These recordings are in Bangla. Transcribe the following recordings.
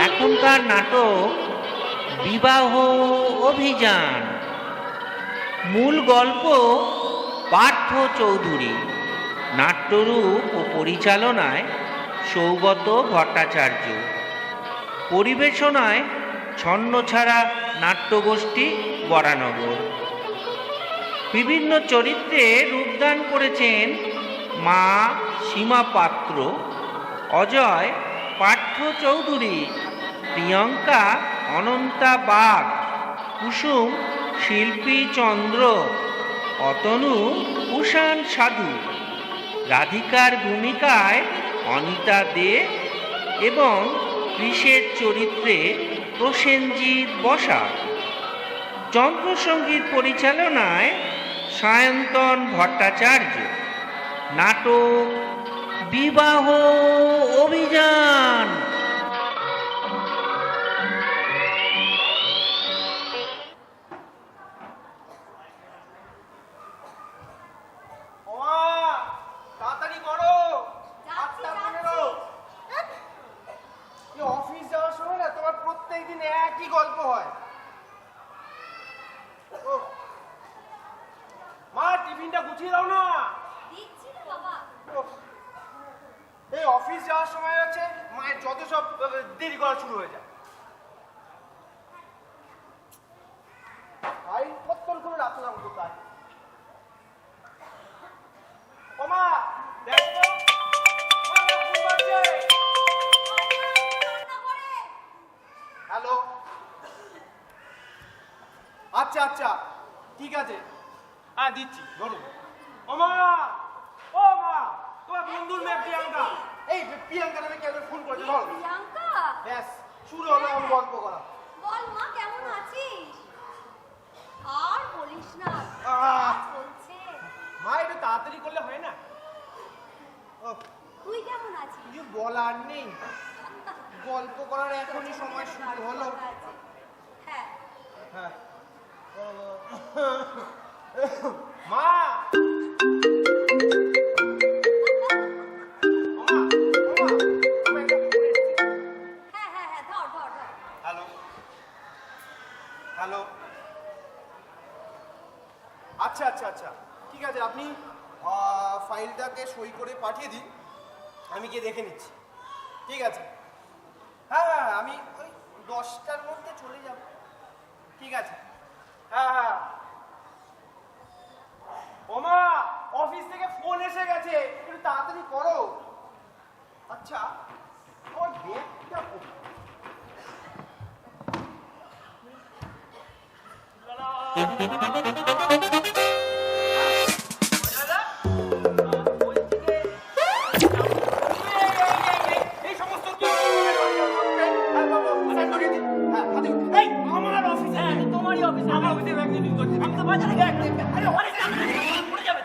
এখনকার নাটক বিবাহ অভিযান। মূল গল্প পার্থ চৌধুরী, নাট্যরূপ ও পরিচালনায় সৌগত ভট্টাচার্য, পরিবেশনায় ছন্নছাড়া নাট্যগোষ্ঠী বরানগর। বিভিন্ন চরিত্রে রূপদান করেছেন মা সীমা পাত্র, অজয় পার্থ চৌধুরী, প্রিয়ঙ্কা অনন্তা বাগ, কুসুম শিল্পী চন্দ্র, অতনু কুষাণ সাধু, রাধিকার ভূমিকায় অনিতা দে এবং কৃষের চরিত্রে প্রসেনজিৎ বসাক। যন্ত্রসঙ্গীত পরিচালনায় সায়ন্তন ভট্টাচার্য। নাটক বিবাহ অভিযান। তাড়াতাড়ি করো, 8:15। অফিস যাওয়ার সময় না তোমার প্রত্যেকদিন একই গল্প হয়। মা, টিফিনটা গুছিয়ে দাও না। এই অফিস যাওয়ার সময় হচ্ছে মায়ের যত সব দেরি করা শুরু হয়ে যায়। ভাই কতক্ষণ করে রাখতে যাবো তো তাই। ও মা, দেখো হ্যালো। আচ্ছা আচ্ছা ঠিক আছে, হ্যাঁ দিচ্ছি, ধরুন। ও মা, ও মা, তোমার বন্ধুর মেয়ে প্রিয়াঙ্কা, এই প্রিয়াঙ্কা নামে কেউ ফোন করেছে, ধরো। প্রিয়াঙ্কা, ব্যাস শুরু হলো আমি গল্প করা। বল মা, কেমন আছিস? আর বলিস না, চলছে। মা একটু তাড়াতাড়ি করলে হয় না? তুই কেমন আছিস? কিছু বলার নেই, গল্প করার এখনই সময় শুরু হলো। হ্যাঁ হ্যাঁ মা, হ্যালো হ্যালো। আচ্ছা আচ্ছা আচ্ছা ঠিক আছে, আপনি ফাইলটাকে সই করে পাঠিয়ে দিন, আমি গিয়ে দেখে নিচ্ছি। ঠিক আছে, হ্যাঁ হ্যাঁ আমি ওই 10টার মধ্যে চলে যাব। ঠিক আছে, হ্যাঁ হ্যাঁ। ওমা, অফিস থেকে ফোন এসে গেছে, একটু তাড়াতাড়ি করো। আচ্ছা ওর ব্যাগটা এই সমস্ত আমার অফিসে, তোমারই অফিসে, আমার অফিসে ব্যাগ নিয়ে করছি, আমি তো বাজারে ব্যাগ নিয়ে অনেক পড়ে যাবে।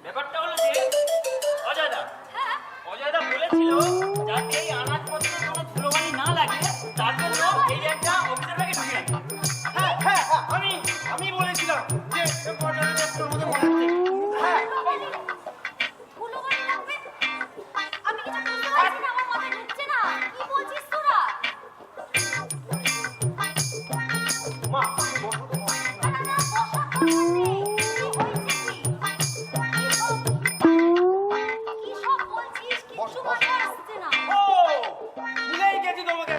ব্যাপারটা হলো যে অজয়দা বলেছিল যাতে এই আনাজপত্র কোনো ধুলোবালি না লাগে, তার জন্য এই একটা অফিসের ব্যাগে ঢুকে রাখি। হ্যাঁ হ্যাঁ আমি বলেছিলাম যে হ্যাঁ মা ভুলেই গেছি তোমাকে।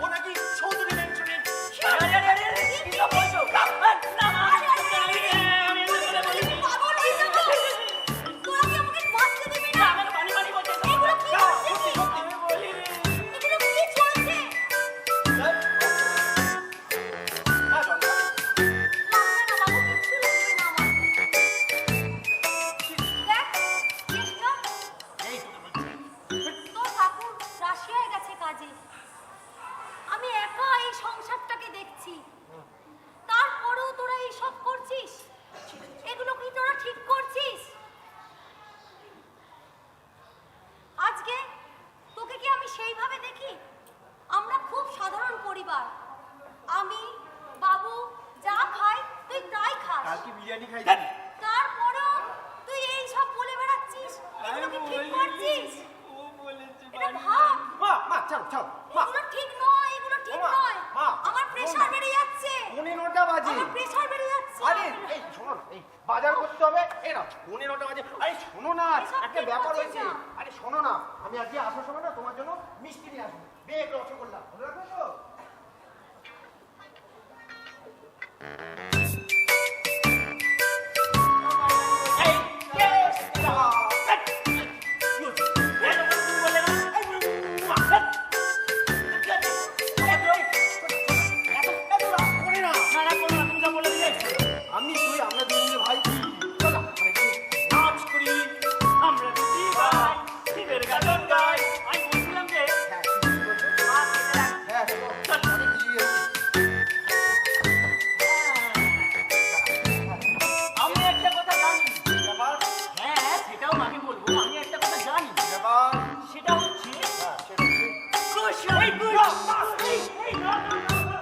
ও নাকি চৌধুরী মেনশনের বিরিয়ানি খাই। তারপরেও তুই এই সব বলে বেড়াচ্ছিস, এগুলো কি ঠিক করছিস? ও বলেছে এটা ভাব, মা ছাড়ো ছাড়ো মা। এগুলো ঠিক নয়, এগুলো ঠিক মা, নয়। মা, আমার প্রেসার বেড়ে যাচ্ছে, 15টা বাজে। আমার প্রেসার বেড়ে যাচ্ছে। আরে এই শোনো না, এই বাজার করতে হবে। এই না 15টা বাজে। আরে শোনো না, এসব একটা ঠিক ব্যাপার করছিস হয়েছে। না। আরে শোনো না, আমি আজকে আসার সময় না তোমার জন্য মিষ্টি নিয়ে আসবো। বেগ রসগোল্লা মনে রাখবে তো? এই, yes! আমি তুই আমরা দুজনে ভাই। চল আমরা একটু নাচ করি। আমরা দুটি ভাই শিবের গাজন গাই। আমি বলছিলাম যে হ্যাঁ, কি বলছো? হ্যাঁ, চল, অনেক কিছু আছে। আমি একটা কথা জানি। ব্যাপার, হ্যাঁ, সেটাও আমি বলবো। আমি একটা কথা জানি, ব্যাপার। সেটা হচ্ছে হ্যাঁ, সেটা ঠিক। এই, না, না, না, না।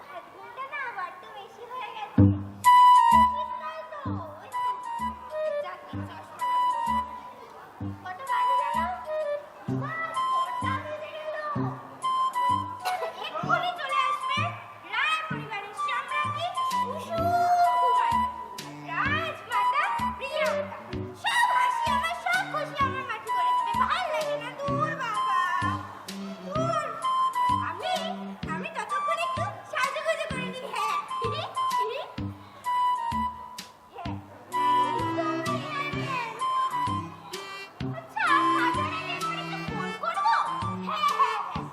ভাতগুলোটা না বড্ড বেশি হয়ে গেছে। ঠিক নয় তো, ওই তো। যাক, কিচ্ছু অসুবিধা নেই। কত বাজে জানো? মা, 9টা বেজে গেল। এক্ষুনি চলে আসবে রায় পরিবারের সম্রাজ্ঞী কুসুমকুমারী, রাজমাতা প্রিয়াঙ্কা। সব হাসি আমার, সব খুশি আমার মাটি করে দেবে। ভাল লাগে না? দূর বাবা, দূর। আমি ততক্ষণ একটু সাজুগুজু করে নিই। হ্যাঁ, হ্যাঁ। আচ্ছা, সাজার আগে একবার একটু ফোন করবো? হ্যাঁ, হ্যাঁ, হ্যাঁ।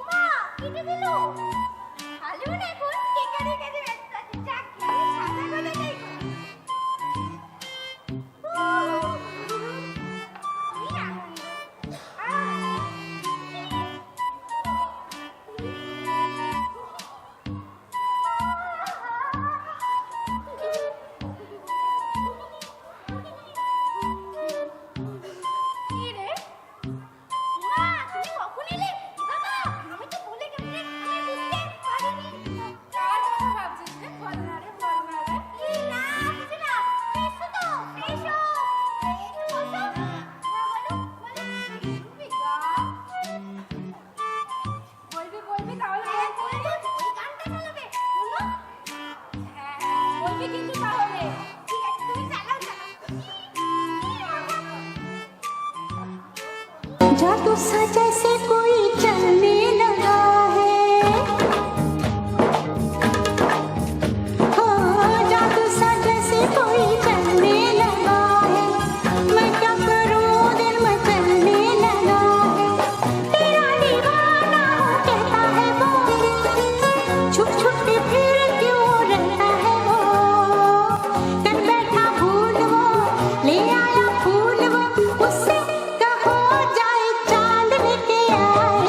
মা, কেটে দিল। হালুন এখন কেকারের কাছে ব্যস্ত আছে। যাক, আমি সাজাগোজাটাই করি। কি আনন্দ। কি রে? মা, তুমি কখন এলে? বাবা, আমি তো ভুলে গেছি, আমি বুঝতে পারিনি। কার কথা ভাবছিস রে? বল না রে, বল না রে। এই না, কিছু না। এসো তো, এসো। একটু বসো। না, বলো, বলো। বিকা। বলবি তাহলে? হ্যাঁ, বলবো। ওই গানটা চালাবে। বলো। হ্যাঁ, বলবি কিন্তু তাহলে। ঠিক আছে, তুমি চালাও, চালাও। जादू सा जैसे कोई चलने लगा है, हाँ जादू सा जैसे कोई चलने लगा है। मैं क्या करूँ दिल में चलने लगा है। तेरा दीवाना हो कहता है वो, छुप छुप के फिर क्यों रहता है वो। कर बैठा भूल वो, ले आया फूल वो, उससे कहो जाए चांद लेके आए।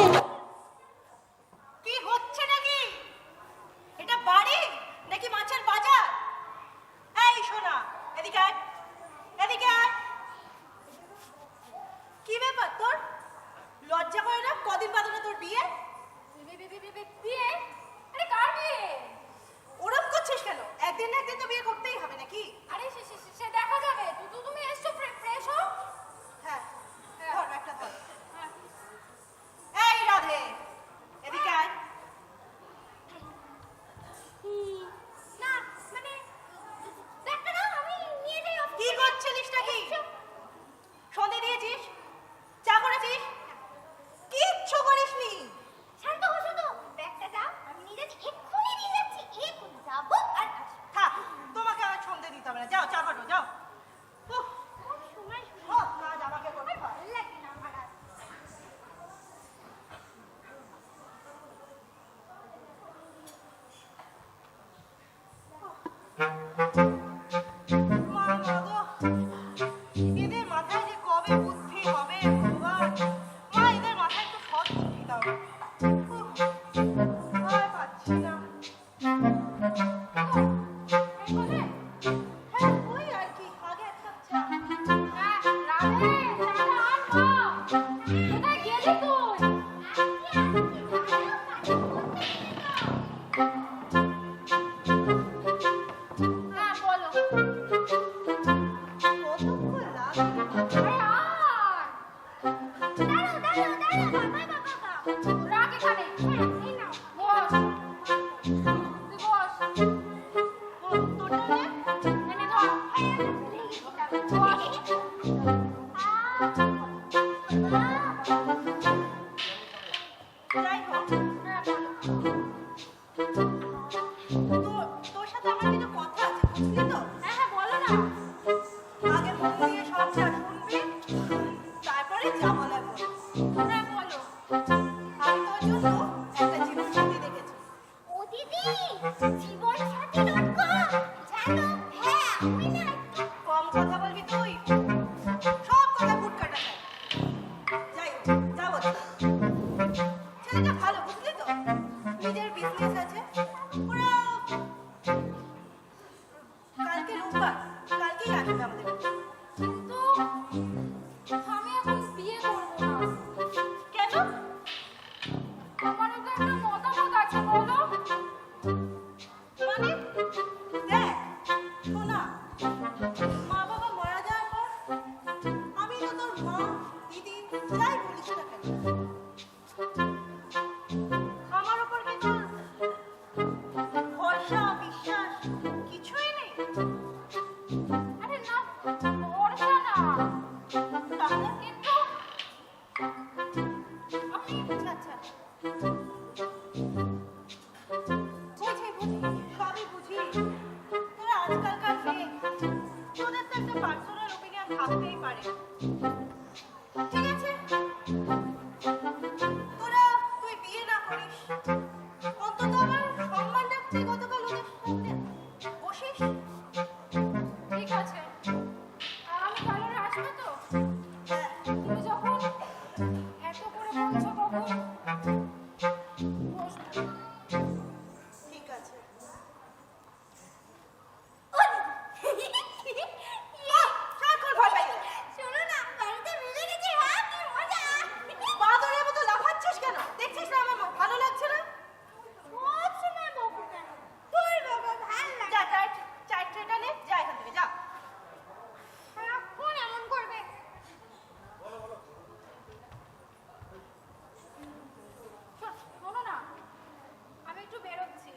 হতেই পারে। ঠিক আছে, তোরা তুই বিয়ে না করিস, অন্তত আমার সম্মান রাখতে গতকাল ওদের সামনে বসিস। ঠিক আছে, আমি কালকে আসবো তো। হ্যাঁ, তুমি যখন এত করে বলছো কখন বসবো। ঠিক আছে। সারাক্ষণ ভয় পাই গেলে। শোনো না, বাড়িতে মিলে গেছে, হ্যাঁ কি মজা। বাদরের মতো লাফাচ্ছিস কেন? দেখছিস না আমার ভালো লাগছে না? সব সময় বকো কেন? তোর বাবা ভাল লাগে। যা চার ট্রেটা নে, যা এখান থেকে যা। সারাক্ষণ এমন করবে। শোনো না, আমি একটু বেরোচ্ছি,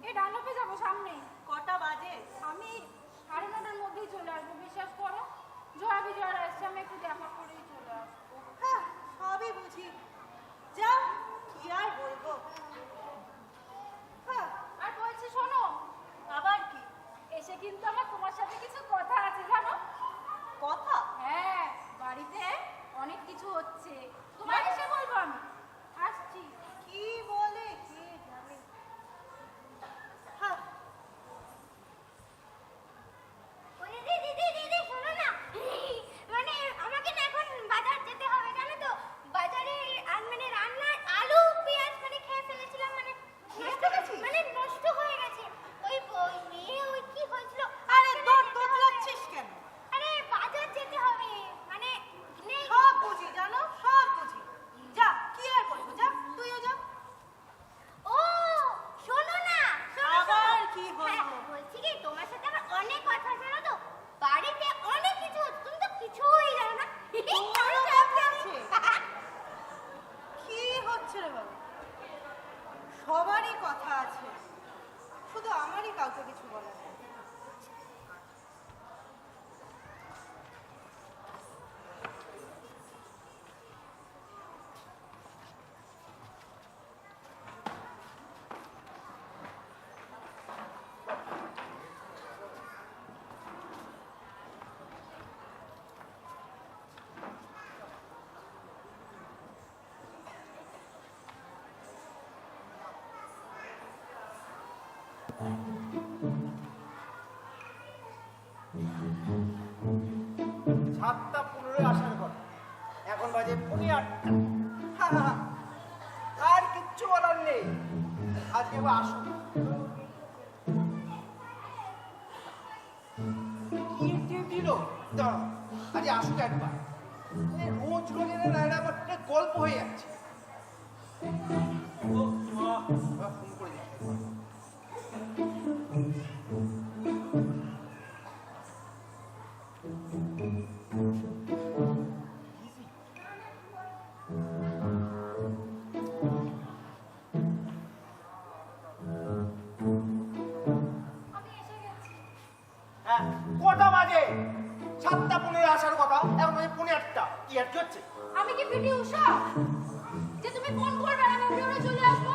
এই ডানলপে যাবো সামনে। কটা বাজে? আমি 9:30টার মধ্যেই চলে আসবো, বিশ্বাস করো। জয়া বিজয়ার আসছে, আমি একটু দেখা করেই চলে আসবো। হ্যাঁ, সবই বুঝি। যা, কি আর বলবো। হ্যাঁ, আর বলছি শোনো, আবার কি এসে কিন্তু আমার তোমার সাথে কিছু কথা আছে জানো। কথা? হ্যাঁ, বাড়িতে অনেক কিছু হচ্ছে, তোমার এসে বলবো। আমি আসছি। কি বলে কে জানে। হ্যাঁ, ওরে দিদি শোনো না, মানে আমাকে না এখন বাজার যেতে হবে, জানো তো। বাজারে মানে রান্নার আলু পেঁয়াজ মানে খেয়ে ফেলেছিলাম, মানে খেয়ে ফেলেছিস? মানে নষ্ট হয়ে গেছে। ওই মেয়ে ওই কি হয়েছিল। আরে বাজারে যেতে হবে। দোতলাচ্ছিস কেন? আরে বাজার যেতে হবে, মানে নেই। সব বুঝি জানো, সব বুঝি। যা, কি আর বলবো, যা, তুইও যা। ও শোনো না, শোনো, আবার শোনো। কি হলো? হ্যাঁ, বলছি কি তোমার সাথে আমার অনেক কথা আছে, জানো তো। বাড়িতে অনেক কিছু হচ্ছে, তুমি তো কিছুই জানো না। তোমারও কথা আছে? কি হচ্ছে রে বাবা? সবারই কথা আছে, শুধু আমারই কাউকে কিছু বলার নেই। সাতটা 15 আসার কথা, এখন বাজে 8:15। আর কিচ্ছু বলার নেই, আজকে এবার আসুক। কি দিল আজ আসুক একবার। রোজ রোজ এরা আমার গল্প হয়ে যাচ্ছে। ফোন করে দিচ্ছি। আমি এসে গেছি। হ্যাঁ, কটা বাজে? 7:15 আসার কথা, এখন বাজে 8:15। কি আর কি হচ্ছে? আমি কি পিটি উষা যে তুমি ফোন করবে আর আমি উড়ে উড়ে চলে আসবো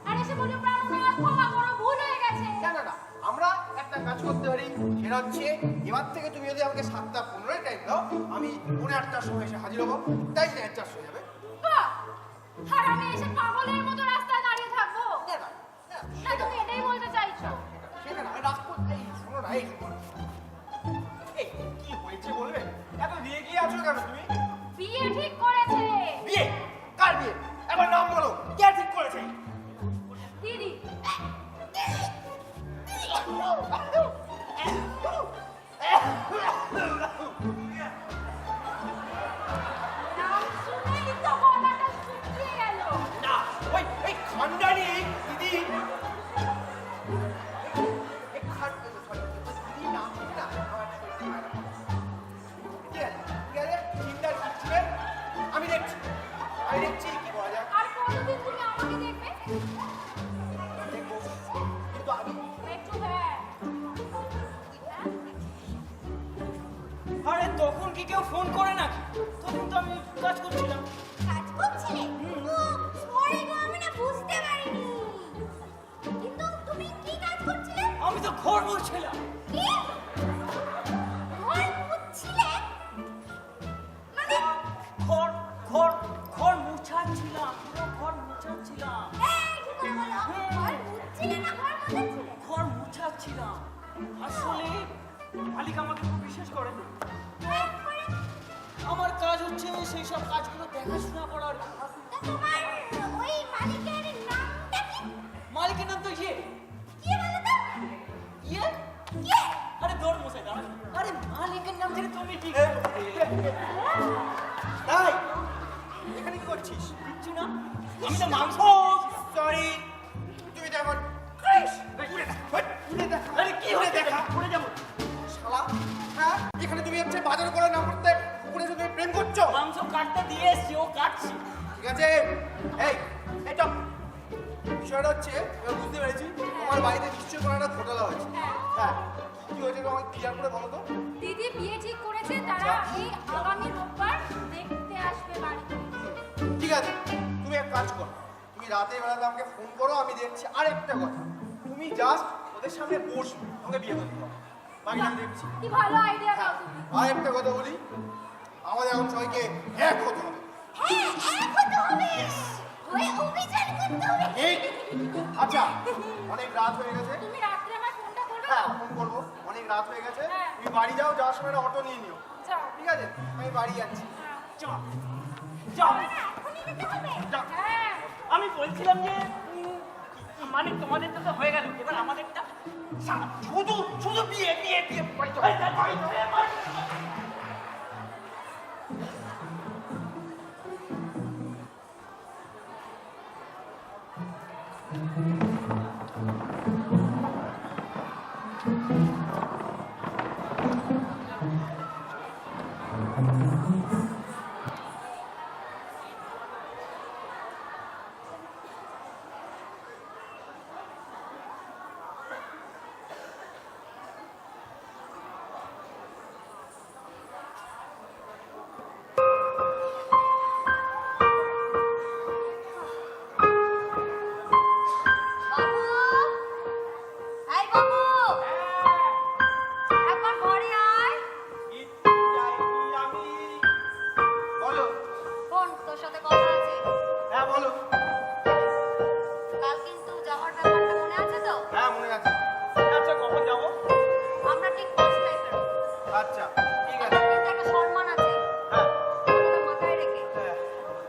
আর এসে বলবো প্রাণনাথ ক্ষমা করো, ভুল হয়ে গেছে। না, আমরা একটা কাজ করতে পারি, সেটা হচ্ছে এবার থেকে তুমি যদি আমাকে 7:15 টাইম দাও, আমি 8:30টার সময় এসে হাজির হবো, তাই না 4 হয়ে যাবে। বাহ! আর আমি এসে পাগলের মতো রাস্তায় দাঁড়িয়ে থাকবো? না, না, না, না, তুমি এটাই বলতে চাইছো? সেটা না, রাগ করতে, এই শোনো না, এই শোনো। এই কি হয়েছে বলবে? এত রেগে আছো কেন তুমি? বিয়ে ঠিক করেছে বিয়ে? কার বিয়ে? একবার নাম বলো, কে ঠিক করেছে? দিদি। নাম শুনেই তো গলাটা শুকিয়ে গেল। না, ওই খানদানি দিদি, এই দিদি নাম ঠিক না, আমার শরীর খারাপ। ঠিক আছে, চিন্তার কিছু নেই, আমি দেখছি কি বলা যায়। আর কতদিন তুমি আমাকে দেখবে? দেখবো, কিন্তু আমি একটু হ্যাঁ। আরে তখন কি কেউ ফোন করে নাকি? তখন তো আমি কাজ করছিলাম। কাজ করছিলে? ও সরি গো, আমি না বুঝতে পারিনি। কিন্তু তুমি কি কাজ করছিলে? আমি তো ঘর মুছছিলাম। কি? ঘর মুছছিলে? যাচ্ছিলাম। আসলে মালিক আমাকে খুব বিশ্বাস করে। আমার কাজ হচ্ছে সেই সব কাজগুলো দেখাশোনা করার। তা তোমার ওই মালিকের নামটা কি? মালিকের নাম তো ইয়ে। কি বলো তো? ইয়ে? কে? আরে দৌড় মশাই দাঁড়ান। আরে মালিকের নাম জেনে তুমি ঠিক তাই এখানে কি করছিস? কিচ্ছু না। আমি তো মাংস। সরি, তুমি দেখো আরে কি হয়ে দেখা পড়ে যাবো। শালা, হ্যাঁ এখানে তুমি হচ্ছে বাজার করে না করতে উপরে এসে তুমি প্রেম করছো? মাংস কাটতে দিয়ে এসছি, ও কাটছি। ঠিক আছে, এই এটা বিষয়টা হচ্ছে এবার বুঝতে পেরেছি তোমার বাড়িতে নিশ্চয়ই কোনো একটা ঘোটালা হয়েছে। হ্যাঁ, কি হয়েছে তোমাকে ক্লিয়ার করে বলো তো। দিদি বিয়ে ঠিক করেছে, তারা এই আগামী রোববার দেখতে আসবে বাড়িতে। ঠিক আছে, তুমি এক কাজ করো, তুমি রাতে বেলাতে আমাকে ফোন করো, আমি দেখছি। আর একটা কথা, তুমি জাস্ট ওদের সামনে বসবে, তোমাকে বিয়ে করতে হবে, বাকি আমি দেখছি। কি ভালো আইডিয়া হ্যাঁ, দাও তুমি। আর একটা কথা বলি, আমাদের এখন সবাইকে এক হতে হবে। হ্যাঁ, এক হতে হবে। ওই অভিযান করতে হবে। ঠিক? আচ্ছা, অনেক রাত হয়ে গেছে। তুমি রাত্রে আমার ফোনটা করবে হ্যাঁ, তো? ফোন করবো, অনেক রাত হয়ে গেছে। হ্যাঁ। তুমি বাড়ি যাও, যাওয়ার সময় একটা অটো নিয়ে নিও। যাও। ঠিক আছে, আমি বাড়ি যাচ্ছি। চল চল। না, এখনই যেতে হবে। যাও। হ্যাঁ। আমি বলছিলাম যে মানে তোমাদের তো হয়ে গেল, এবার আমাদেরটা শুধু শুধু বিয়ে বিয়ে বিয়ে বাড়ি চল, বাড়ি চল, বাড়ি চল। বাবু, এই বাবু, একবার ঘরে আয়। বলো। শোন, তোর সাথে কথা আছে। হ্যাঁ বলো। কাল কিন্তু যাওয়ার ব্যাপারটা মনে আছে তো? হ্যাঁ মনে আছে। আচ্ছা কখন যাবো? আমরা ঠিক 5টায় বেরোবো। আচ্ছা ঠিক আছে। আমার কিন্তু একটা সম্মান আছে, হ্যাঁ কথাটা মাথায় রেখে। হ্যাঁ।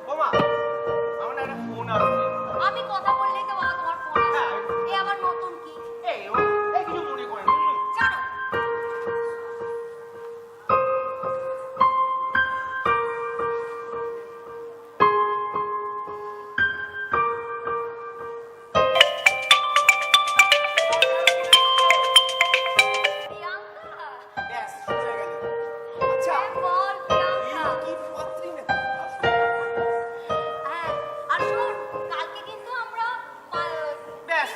বোমা, আমার না একটা ফোন আসছে। আমি কথা বললেই তো বাবা তোমার ফোন আসে। হ্যাঁ। এ আবার নতুন কি? এই কিছু মনে করেন না। জানো, প্রিয়াঙ্কা। ব্যাস, শুরু হয়ে গেল। আচ্ছা, হ্যাঁ, বল প্রিয়াঙ্কা। এই কি পাত্রী না? হ্যাঁ, আর শোন, কালকে কিন্তু আমরা ব্যাস,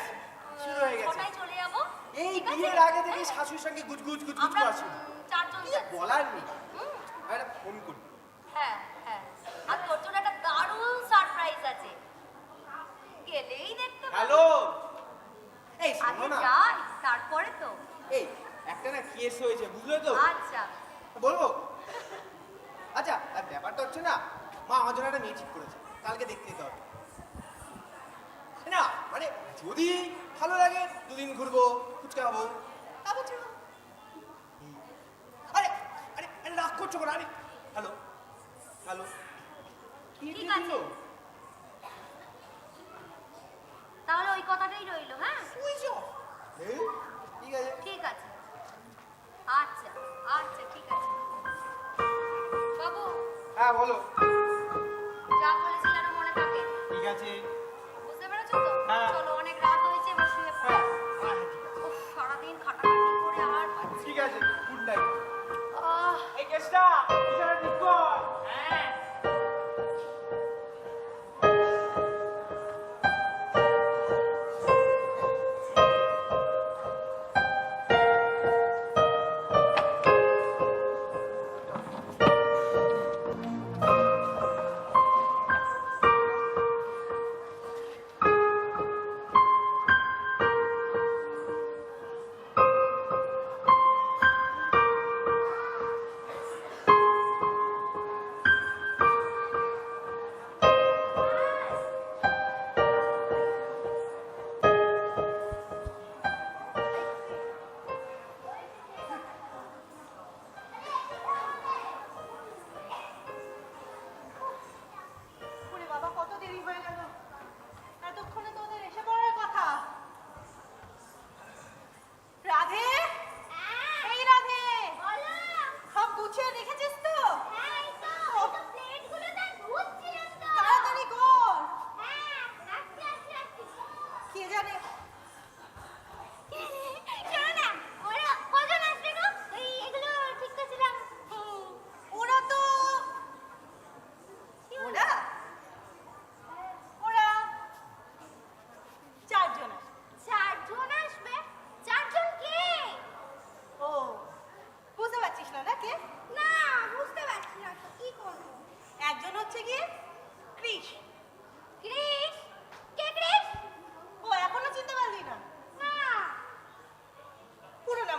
শুরু হয়ে গেছে। 6টায় চলে যাবো। এই ঠিক আছে? বিয়ের আগে থেকে শাশুড়ির সঙ্গে গুজগুজ গুজগুজ আমরা করছি। 4জন কি যাচ্ছি। বলার নেই। হুম, আমি একটা ফোন করি। হ্যাঁ, হ্যাঁ। আর তোর জন্য একটা দারুণ সারপ্রাইজ আছে। গেলেই দেখতে পাবি। হ্যালো, এই শোনো আগে না। যাই, তারপরে তো। এই একটা না কেস হয়েছে, বুঝলে তো? আচ্ছা। বলবো? আচ্ছা, আর ব্যাপারটা হচ্ছে না, মা আমার জন্য একটা মেয়ে ঠিক করেছে, কালকে দেখতে যেতে হবে। না মানে যদি ভালো লাগে 2 দিন ঘুরবো, ফুচকা খাবো, তারপর ছেড়ে দেবো। আরে আরে আরে রাগ করছো কেন? আরে হ্যালো হ্যালো, কি ঠিক দিল? আছে। তাহলে ওই কথাটাই রইলো, হ্যাঁ? Switch off. ঠিক আছে। ঠিক আছে। আচ্ছা, আচ্ছা, ঠিক আছে। বাবু, হ্যাঁ বলো। যা বলেছি যেন মনে থাকে। ঠিক আছে। বুঝতে পেরেছো তো? হ্যাঁ। চলো, অনেক রাত হয়েছে, এবার শুয়ে পড়ো। হ্যাঁ হ্যাঁ ঠিক আছে। উফ, সারাদিন খাটাখাটি করে আর পাচ্ছি ঠিক আছে, গুড নাইট। আহ, এই কেসটা পিছনে ঠিক কর। হ্যাঁ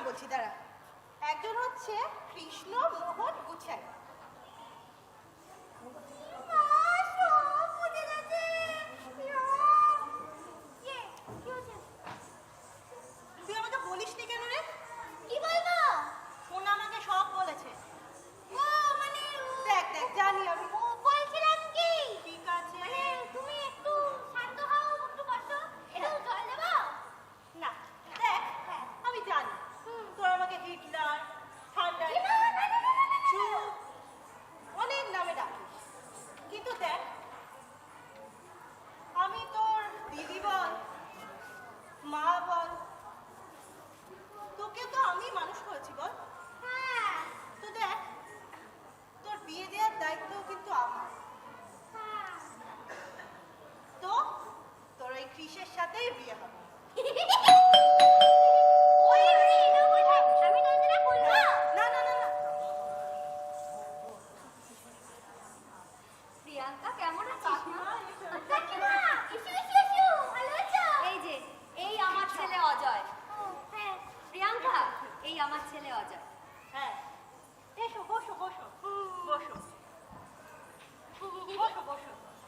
বলছি, দাঁড়া। একজন হচ্ছে কৃষ্ণ মোহন গুছাই। তুই আমাকে বলিসনি কেন রে? কি বলবো? সোনা আমাকে সব বলেছে। ও মানে দেখ দেখ, জানি আমি। ও বলছিলাম কি? ঠিক আছে। মানে তুমি একটু শান্ত হও, একটু বসো, একটু জল দেবো? না, দেখ, আমি জানি তোর আমাকে হিটলার, ঠান্ডা, না, না, না, না, না, না, না। চুপ, অনেক নামে ডাকিস। কিন্তু দেখ, আমি তোর দিদি বল, মা বল, তোকে তো আমি মানুষ করেছি বল। হ্যাঁ, তো দেখ, তোর বিয়ে দেওয়ার দায়িত্ব কিন্তু আমার। হ্যাঁ। তো তোর এই কৃষের সাথেই বিয়ে হবে। ওই মানে এটা বলছে, আমি তো এটা বলবো। না না না না, প্রিয়াঙ্কা কেমন আছিস মা? কাকিমা, ইসু ইসু ইসু, ভালো আছো? এই যে এই আমার ছেলে অজয়। ও, হ্যাঁ। প্রিয়াঙ্কা, এই আমার ছেলে অজয়। হ্যাঁ, এসো বসো বসো বসো বসো বসো। বসে বসে বসে।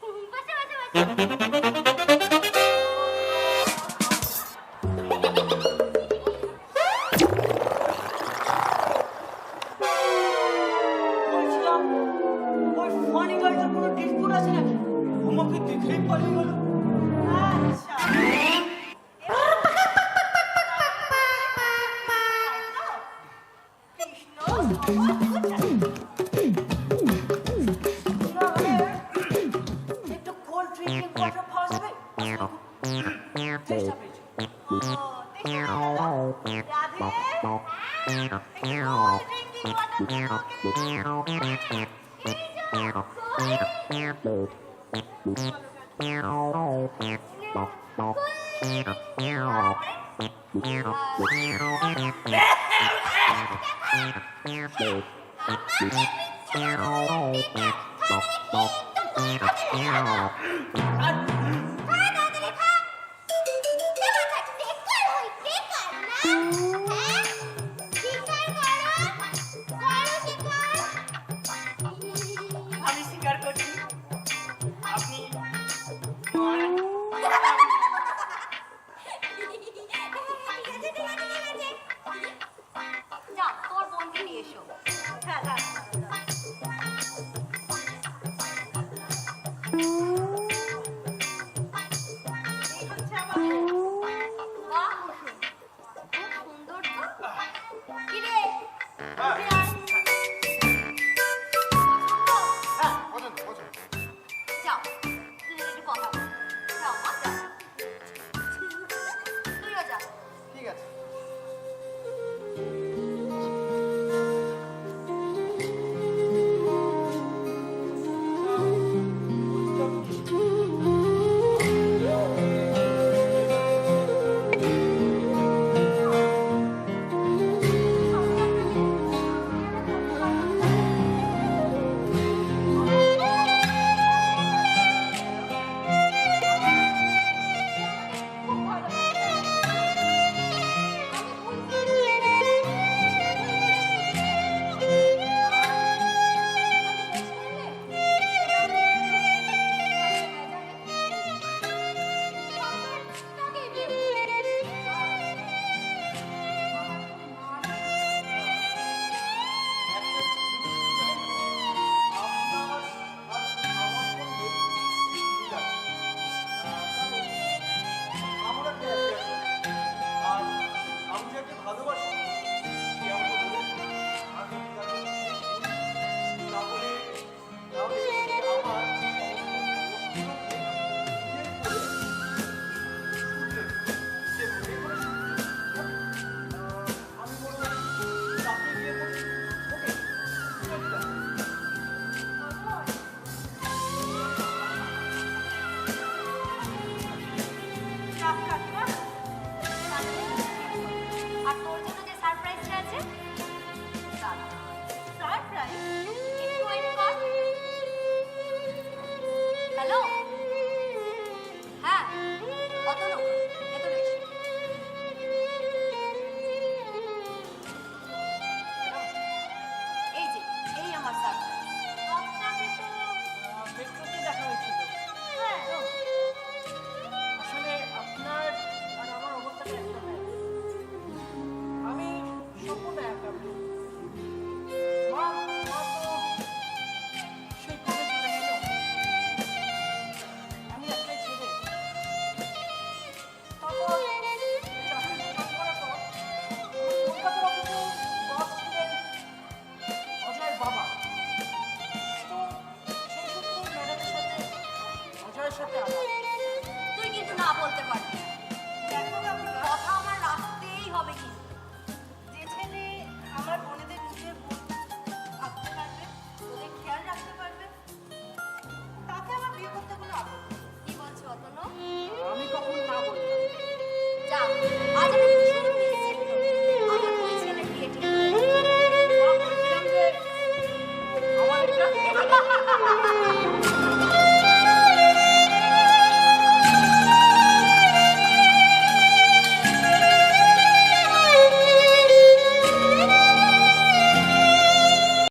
বলছিলাম ওই ফানি গাড়িটার কোনো ডিসপুট আছে নাকি? আমাকে দেখেই পালিয়ে গেল। আচ্ছা, কৃষ্ণ মোহন গুছাই। না মানে একটু কোল্ড ড্রিঙ্কিং ওয়াটার পাওয়া যাবে? চেষ্টা পেয়েছি। ও, দেখে রাধে, একটু ড্রিঙ্কিং ওয়াটার দিও ওকে। আমি স্বীকার করছি আপনি যা তোর বোনকে নিয়ে এসো। হ্যাঁ, হ্যাঁ। এই হচ্ছে আমার বাহ, খুব সুন্দর তো। কি রে? হ্যাঁ।